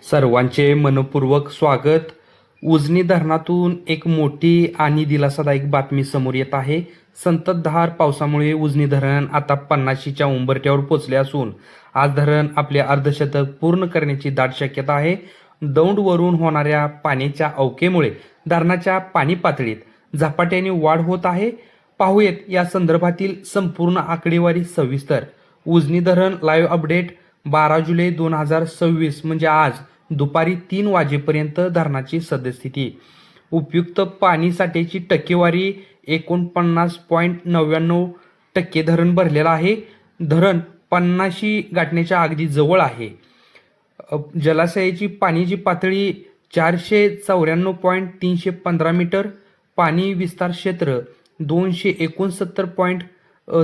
सर्वांचे मनपूर्वक स्वागत. उजनी धरणातून एक मोठी आणि दिलासादायक बातमी समोर येत आहे. संततधार पावसामुळे उजनी धरण आता 50च्या उंबरठ्यावर पोहोचले असून आज धरण आपले अर्धशतक पूर्ण करण्याची दाट शक्यता आहे. दौंडवरून होणाऱ्या पाण्याच्या अवकेमुळे धरणाच्या पाणी पातळीत झपाट्याने वाढ होत आहे. पाहूयात या संदर्भातील संपूर्ण आकडेवारी सविस्तर. उजनी धरण लाईव्ह अपडेट 12 जुलै 2026 म्हणजे आज दुपारी 3 वाजेपर्यंत धरणाची सद्यस्थिती. उपयुक्त पाणी साठ्याची टक्केवारी 49.99% धरण भरलेलं आहे. धरण 50 गाठण्याच्या अगदी जवळ आहे. जलाशयाची पाण्याची पातळी 494.315 मीटर. पाणी विस्तार क्षेत्र 269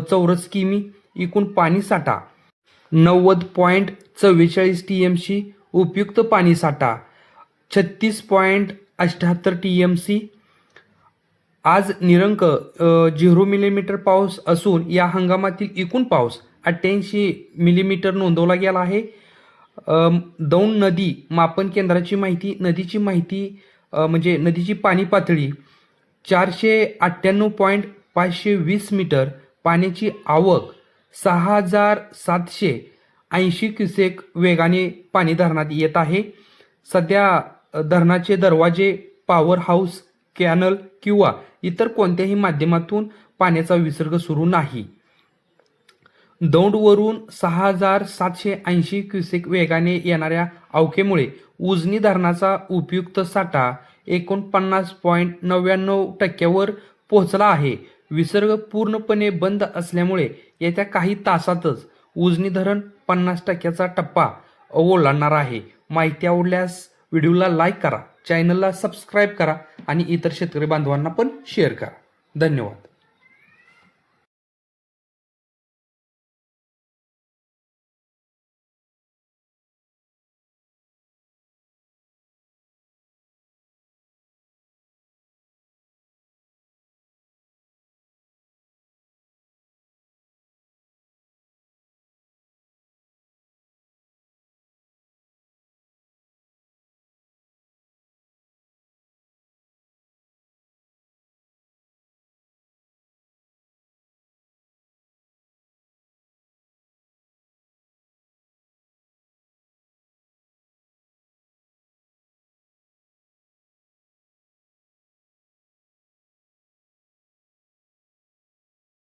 चौरस किमी. एकूण पाणी साठा 90.44 TMC. उपयुक्त पाणी साठा 36.78 TMC. आज निरंक 0 मिलीमीटर पाऊस असून या हंगामातील एकूण पाऊस 88 मिलीमीटर नोंदवला गेला आहे. दौंड नदी मापन केंद्राची माहिती. नदीची माहिती म्हणजे नदीची पाणी पातळी 498.520 मीटर. पाण्याची आवक 6,780 क्युसेक वेगाने पाणी धरणात येत आहे. सध्या धरणाचे दरवाजे, पॉवर हाऊस, कॅनल किंवा इतर कोणत्याही माध्यमातून पाण्याचा विसर्ग सुरू नाही. दौंडवरून 6,780 क्युसेक वेगाने येणाऱ्या अवकेमुळे उजनी धरणाचा उपयुक्त साठा 49.99% वर पोहोचला आहे. विसर्ग पूर्णपणे बंद असल्यामुळे येत्या काही तासातच उजनी धरण 50%चा टप्पा ओलांडणार आहे. माहिती आवडल्यास व्हिडिओला लाईक करा, चॅनलला सबस्क्राईब करा आणि इतर शेतकरी बांधवांना पण शेअर करा. धन्यवाद.